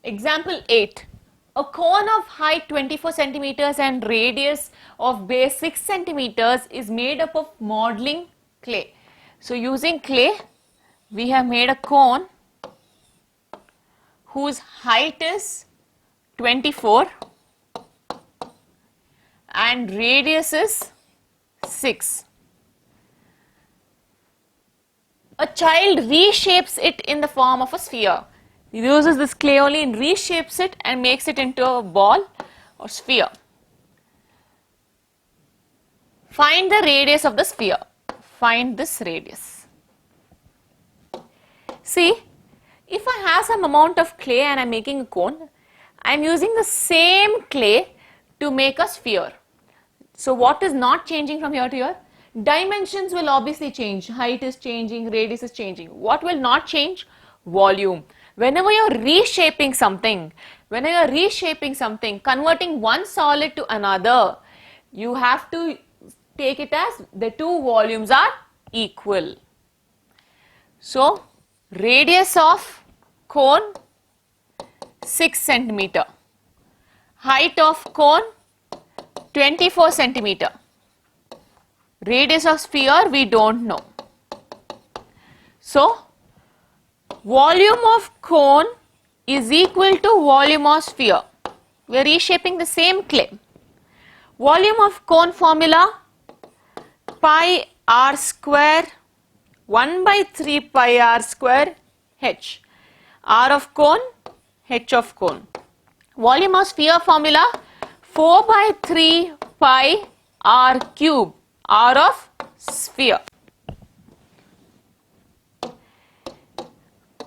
Example 8. A cone of height 24 centimeters and radius of base 6 centimeters is made up of modeling clay. So using clay, we have made a cone whose height is 24 and radius is 6. A child reshapes it in the form of a sphere. He uses this clay only and reshapes it and makes it into a ball or sphere. Find the radius of the sphere. Find this radius. See, if I have some amount of clay and I am making a cone, I am using the same clay to make a sphere. So what is not changing from here to here? Dimensions will obviously change. Height is changing, radius is changing. What will not change? Volume. Whenever you are reshaping something, converting one solid to another, you have to take it as the two volumes are equal. So, radius of cone 6 centimeter, height of cone 24 centimeter, radius of sphere we don't know. So, volume of cone is equal to volume of sphere. We are reshaping the same clay. Volume of cone formula, pi r square 1 by 3 pi r square h. R of cone, h of cone. Volume of sphere formula, 4 by 3 pi r cube, r of sphere.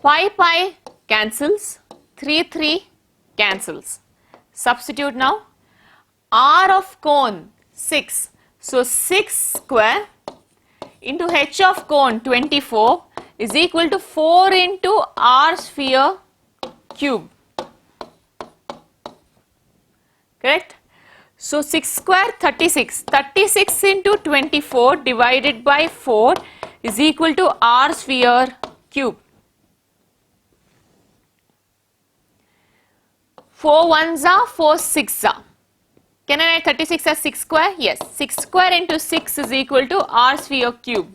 Pi cancels, 3 cancels. Substitute now. R of cone 6. So 6 square into h of cone 24 is equal to 4 into r sphere cube. Correct? So 6 square 36. 36 into 24 divided by 4 is equal to r sphere cube. 4 ones are 4 6 are. Can I write 36 as 6 square? Yes. 6 square into 6 is equal to r sphere cube.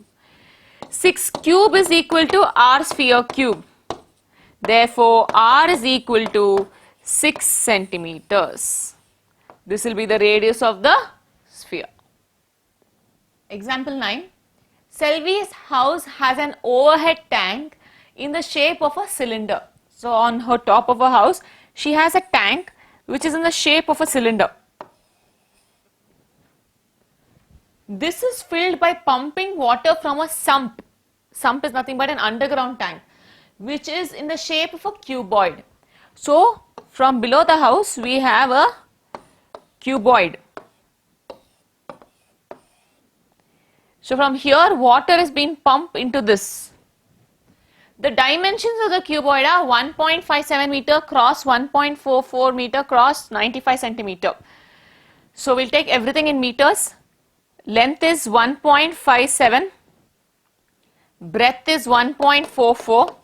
6 cube is equal to r sphere cube. Therefore, r is equal to 6 centimeters. This will be the radius of the sphere. Example 9. Selvi's house has an overhead tank in the shape of a cylinder. So, on her top of her house, she has a tank which is in the shape of a cylinder. This is filled by pumping water from a sump. Sump is nothing but an underground tank which is in the shape of a cuboid. So, from below the house we have a cuboid. So, from here water is being pumped into this. The dimensions of the cuboid are 1.57 meter cross 1.44 meter cross 95 centimeter. So, we will take everything in meters. Length is 1.57, breadth is 1.44,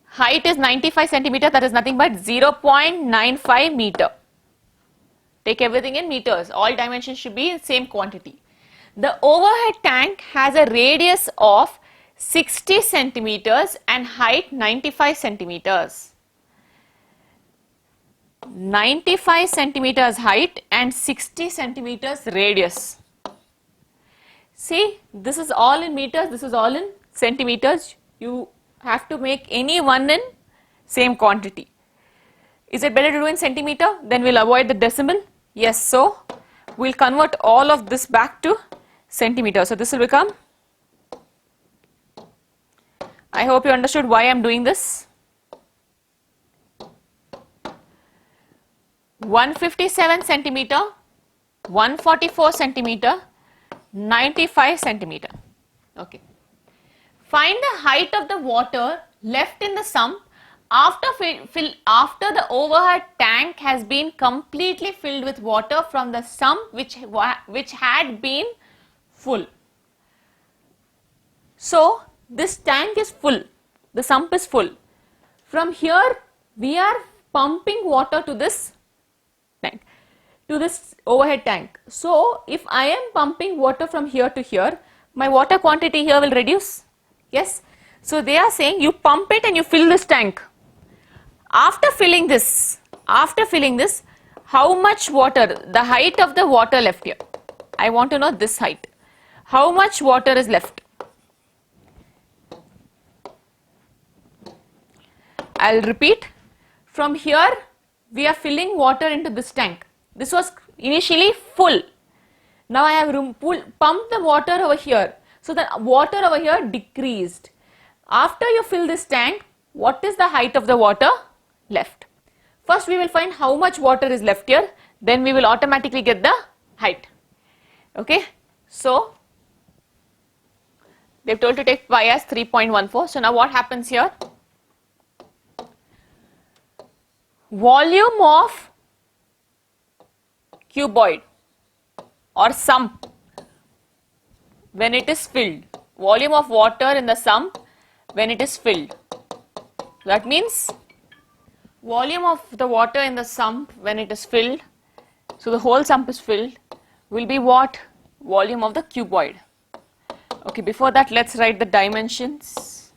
height is 95 centimeter, that is nothing but 0.95 meter. Take everything in meters, all dimensions should be in same quantity. The overhead tank has a radius of 60 centimeters and height 95 centimeters. 95 centimeters height and 60 centimeters radius. See, this is all in meters, this is all in centimeters. You have to make any one in same quantity. Is it better to do in centimeter? Then we will avoid the decimal. Yes, so we will convert all of this back to centimeter. So, this will become, I hope you understood why I am doing this. 157 centimeter, 144 centimeter, 95 centimeter. Okay. Find the height of the water left in the sump after the overhead tank has been completely filled with water from the sump which had been full. So, this tank is full, the sump is full. From here we are pumping water to this tank, to this overhead tank. So if I am pumping water from here to here, my water quantity here will reduce. Yes. So they are saying you pump it and you fill this tank. After filling this, how much water, the height of the water left here? I want to know this height. How much water is left? I'll repeat. From here, we are filling water into this tank. This was initially full. Now I have pumped the water over here. So the water over here decreased. After you fill this tank, what is the height of the water left? First we will find how much water is left here. Then we will automatically get the height. Okay. So they've told to take pi as 3.14. So now what happens here? Volume of cuboid or sump when it is filled. Volume of water in the sump when it is filled. That means volume of the water in the sump when it is filled, so the whole sump is filled, will be what? Volume of the cuboid. Okay, before that let's write the dimensions.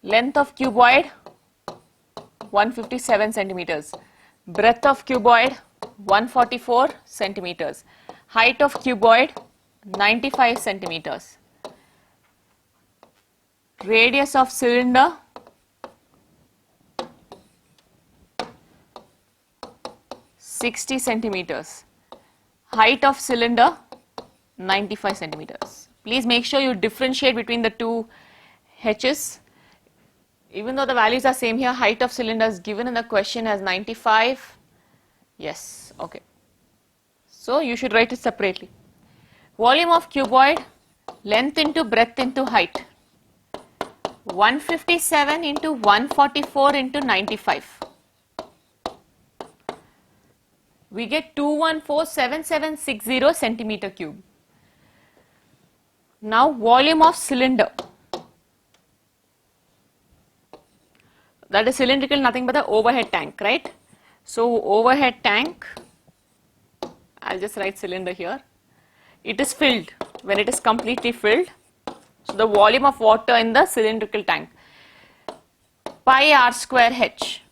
Length of cuboid 157 centimeters. Breadth of cuboid 144 centimeters. Height of cuboid 95 centimeters. Radius of cylinder 60 centimeters. Height of cylinder 95 centimeters. Please make sure you differentiate between the two H's. Even though the values are same here, height of cylinder is given in the question as 95. Yes, okay. So you should write it separately. Volume of cuboid, length into breadth into height. 157 into 144 into 95. We get 2147760 centimeter cube. Now volume of cylinder. That is cylindrical, nothing but the overhead tank, right? So overhead tank, I'll just write cylinder here. It is filled. When it is completely filled, so the volume of water in the cylindrical tank, pi r square h,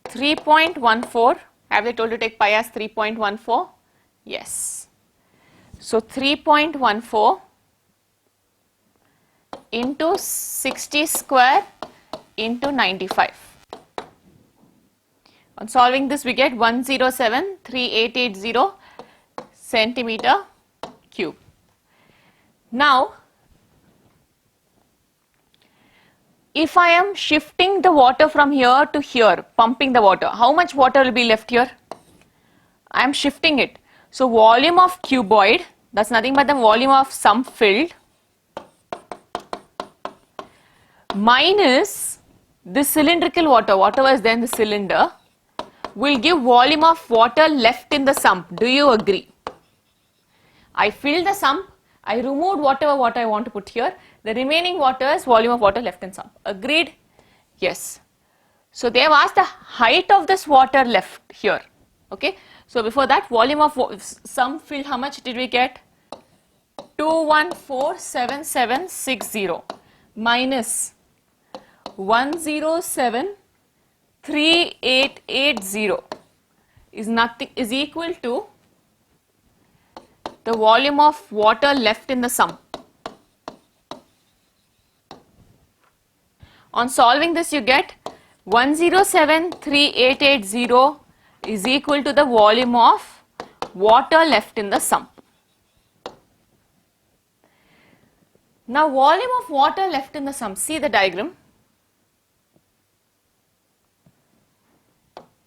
3.14. Have they told you to take pi as 3.14? Yes. So 3.14 into 60 square into 95. On solving this, we get 1073880 centimeter cube. Now, if I am shifting the water from here to here, pumping the water, how much water will be left here? I am shifting it. So volume of cuboid, that's nothing but the volume of sump filled, minus this cylindrical water, whatever is there in the cylinder, will give volume of water left in the sump. Do you agree? I filled the sump, I removed whatever water I want to put here. The remaining water is volume of water left in sump. Agreed? Yes. So they have asked the height of this water left here. Okay. So before that, volume of sump filled, how much did we get? 2147760 minus 1073880 is equal to the volume of water left in the sump. On solving this, you get 1073880 is equal to the volume of water left in the sump. Now volume of water left in the sump, see the diagram.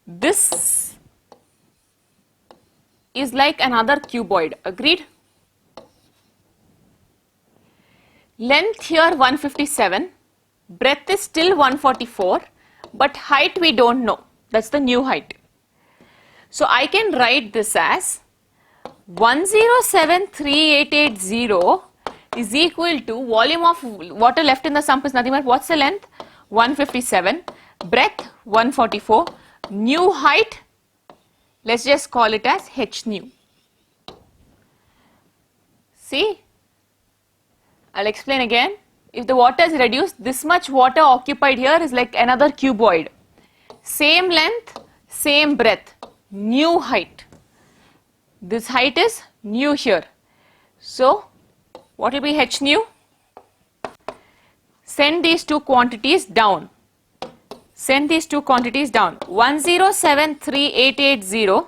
This is like another cuboid, agreed? Length here 157, breadth is still 144, but height we don't know, that's the new height. So I can write this as 1073880 is equal to volume of water left in the sump is nothing but what's the length? 157, breadth 144, new height, let's just call it as h nu. See, I'll explain again. If the water is reduced, this much water occupied here is like another cuboid. Same length, same breadth, new height. This height is nu here. So, what will be h nu? Send these two quantities down. Send these two quantities down. 1073,880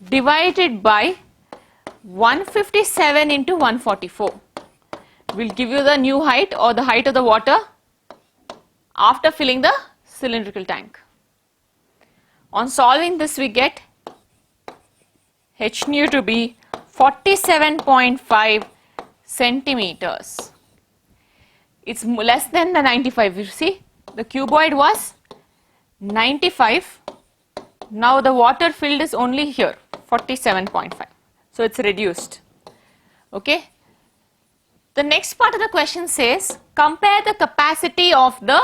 divided by 157 into 144 will give you the new height or the height of the water after filling the cylindrical tank. On solving this, we get h nu to be 47.5 centimeters. It's less than the 95. You see, the cuboid was 95. Now the water filled is only here, 47.5. So it's reduced. Okay. The next part of the question says, compare the capacity of the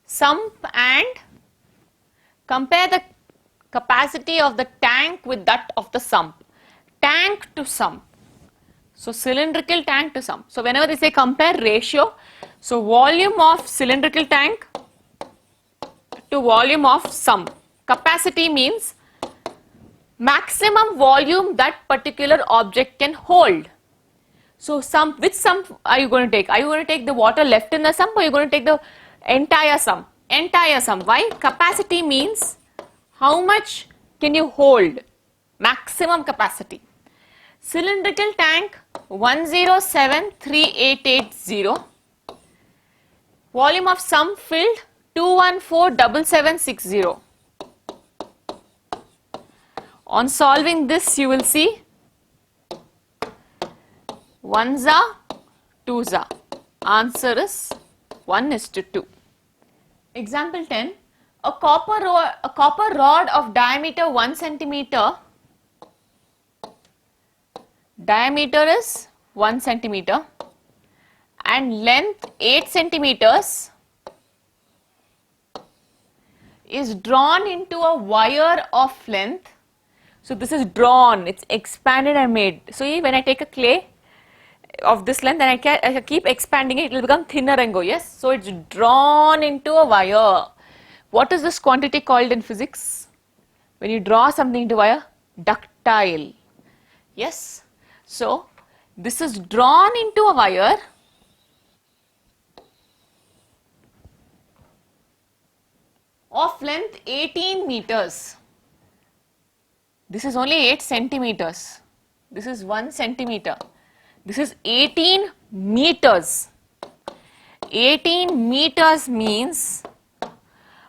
sump and compare the capacity of the tank with that of the sump. Tank to sump. So cylindrical tank to sump. So whenever they say compare ratio, so volume of cylindrical tank to volume of sump. Capacity means maximum volume that particular object can hold. So sump, which sump are you going to take? Are you going to take the water left in the sump or are you going to take the entire sump? Entire sump. Why? Capacity means how much can you hold? Maximum capacity. Cylindrical tank 1073,880. Volume of sump filled 214,760. On solving this, you will see 1 za, 2 za. Answer is 1:2. Example 10. A copper rod of diameter 1 centimeter. Diameter is 1 centimeter and length 8 centimeters is drawn into a wire of length. So this is drawn, it's expanded and made. So when I take a clay of this length and I keep expanding it, it will become thinner and go, yes. So it's drawn into a wire. What is this quantity called in physics? When you draw something into wire? Ductile. Yes. So this is drawn into a wire of length 18 meters. This is only 8 centimeters. This is 1 centimeter. This is 18 meters. 18 meters means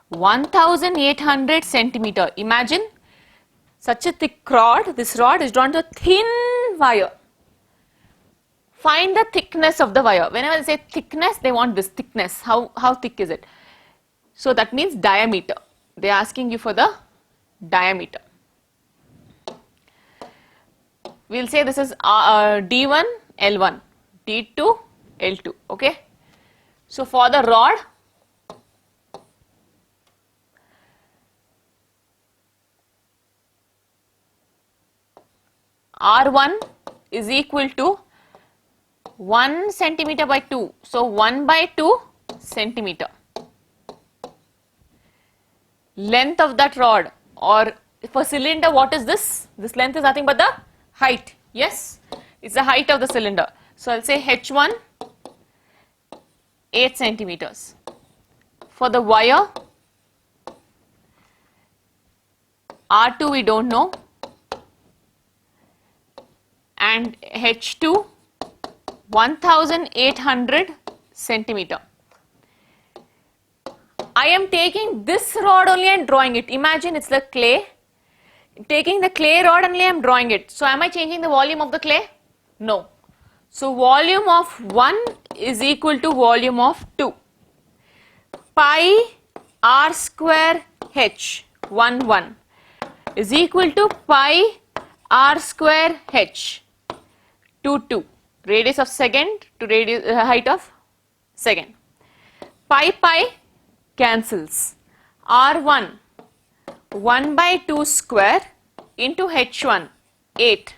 1800 centimeter. Imagine such a thick rod. This rod is drawn to a thin wire. Find the thickness of the wire. Whenever they say thickness, they want this thickness. How thick is it? So that means diameter. They are asking you for the diameter. We will say this is D1, L1, D2, L2. Okay. So for the rod, R1 is equal to 1 centimeter by 2. So 1 by 2 centimeter. Length of that rod, or for cylinder, what is this? This length is nothing but the height. Yes, it's the height of the cylinder. So I'll say H1 8 centimeters. For the wire, R2 we don't know, and H2 1800 centimeter. I am taking this rod only and drawing it. Imagine it's the clay. Taking the clay rod only, I am drawing it. So am I changing the volume of the clay? No. So volume of 1 is equal to volume of 2. Pi r square h 1 is equal to pi r square h 2. radius of second to radius height of second. Pi cancels. R1 1 by 2 square into H1 8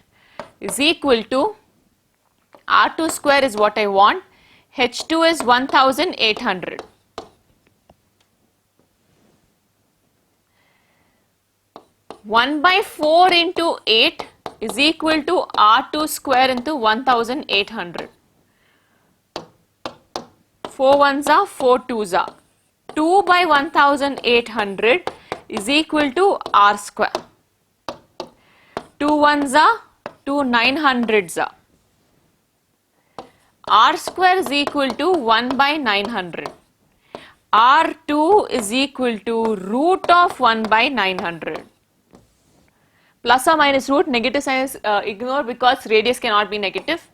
is equal to R2 square is what I want, H2 is 1800. One by 4 into 8 is equal to R2 square into 1800. 4 ones are 4 twos are. 2 by 1800 is equal to R square. 2 ones are 2 900s are. R square is equal to 1 by 900. R2 is equal to root of 1 by 900. Plus or minus root, negative sign is ignored because radius cannot be negative.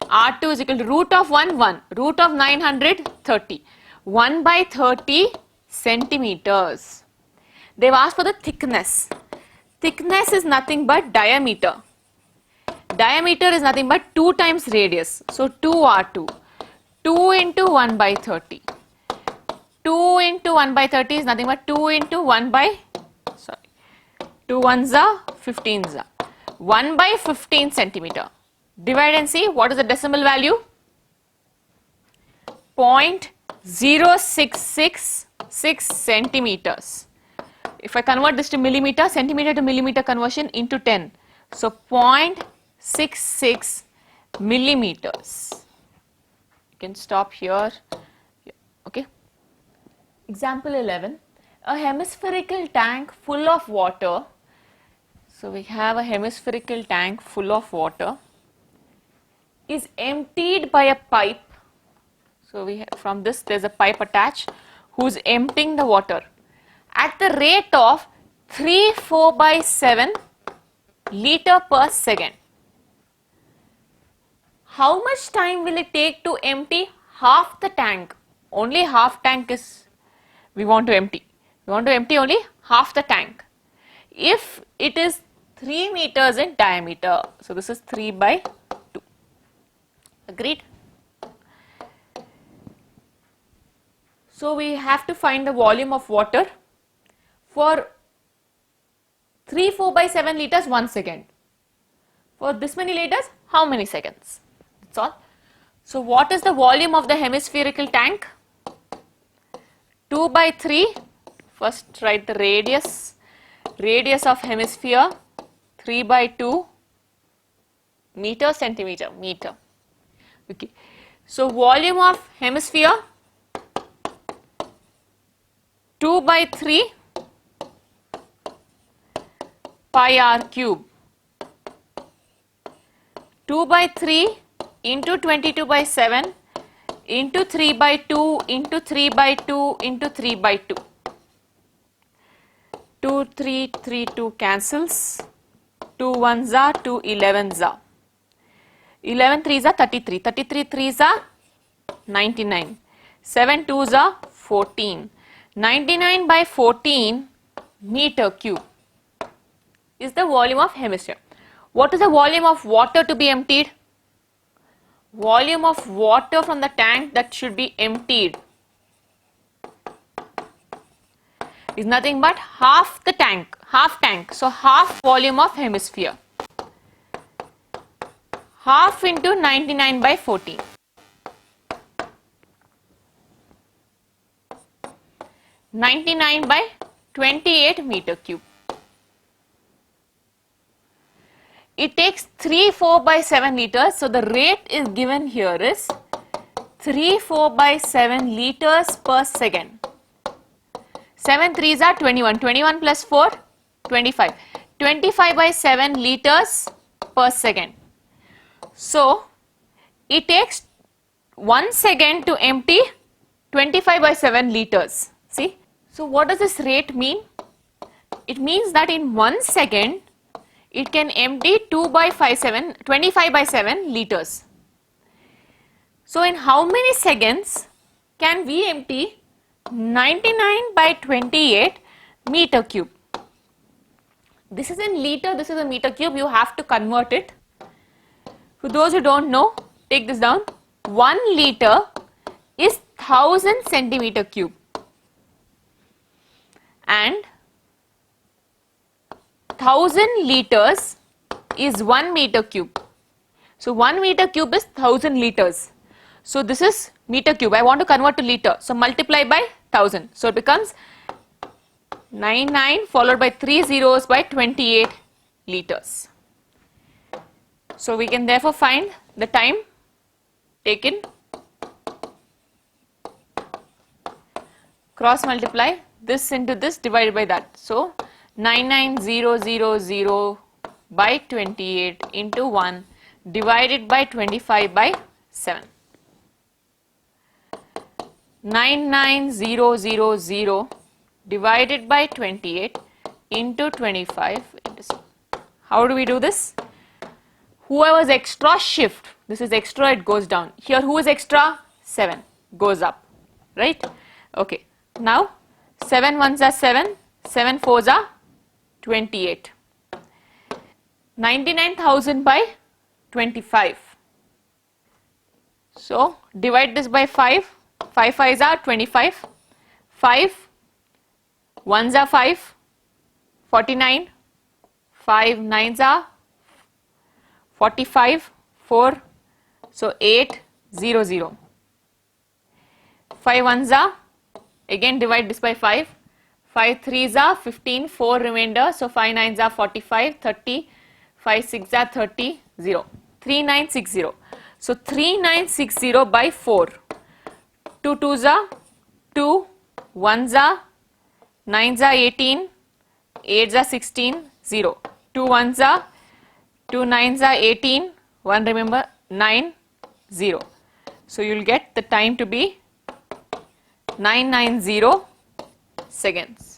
R2 is equal to root of 1, 1. Root of 900, 30. 1 by 30 centimeters. They've asked for the thickness. Thickness is nothing but diameter. Diameter is nothing but 2 times radius. So 2R2. 2 into 1 by 30. 2 into 1 by 30 is nothing but 2 into 1 by, 2 ones are 15s are. 1 by 15 centimeter. Divide and see what is the decimal value. 0.0666 centimeters. If I convert this to millimeter, centimeter to millimeter conversion into 10. So 0.66 millimeters. You can stop here. Okay. Example 11. A hemispherical tank full of water. So we have a hemispherical tank full of water is emptied by a pipe. So we have, from this there is a pipe attached who's emptying the water at the rate of 3/4 by 7 liter per second. How much time will it take to empty half the tank? Only half tank is we want to empty. We want to empty only half the tank. If it is 3 meters in diameter, so this is 3 by 2. Agreed? So we have to find the volume of water for 3/4 by 7 liters 1 second. For this many liters, how many seconds? That's all. So what is the volume of the hemispherical tank? 2 by 3. First write the radius. Radius of hemisphere 3 by 2 meter, centimeter, meter. Okay. So volume of hemisphere 2 by 3 pi r cube. 2 by 3 into 22 by 7 into 3 by 2 into 3 by 2 into 3 by 2. 2, 3, 3, 2 cancels. 2 ones are 2 11s are. 11 3s are 33. 33 3s are 99. 7 2s are 14. 99 by 14 meter cube is the volume of hemisphere. What is the volume of water to be emptied? Volume of water from the tank that should be emptied is nothing but half the tank, half tank. So half volume of hemisphere. Half into 99 by 14. 99 by 28 meter cube. It takes 3/4 by 7 liters. So the rate is given here is 3/4 by 7 liters per second. 7 3s are 21. 21 plus 4, 25. 25 by 7 liters per second. So it takes 1 second to empty 25 by 7 liters. See? So what does this rate mean? It means that in 1 second it can empty 25 by 7 liters. So in how many seconds can we empty 99 by 28 meter cube? This is in liter, this is a meter cube. You have to convert it. For those who don't know, take this down. 1 liter is 1000 centimeter cube and 1000 liters is 1 meter cube. So 1 meter cube is 1000 liters. So this is meter cube. I want to convert to liter. So multiply by 1000. So it becomes 99 followed by 3 zeros by 28 liters. So we can therefore find the time taken, cross multiply this into this divided by that. So 99000 by 28 into 1 divided by 25 by 7. 99000 divided by 28 into 25 into 7. How do we do this? Whoever is extra shift, this is extra, it goes down. Here who is extra? 7 goes up, right? Okay. Now 7 ones are 7, 7 fours are 28. 99,000 by 25. So divide this by 5. 5 fives are 25. 5 ones are 5, 49. 5 nines are 45, 4, so 8, 0, 0. 5 ones are, again divide this by 5. 5 threes are 15, 4 remainder, so 5 nines are 45, 30, 5 six are 30, 0. 3960. So 3960 by 4. 2 twos are 2, 1s are 9s are 18, 8s are 16, 0. 2 ones are 2 9s are 18, 1 remember 9, 0. So you will get the time to be 990 seconds.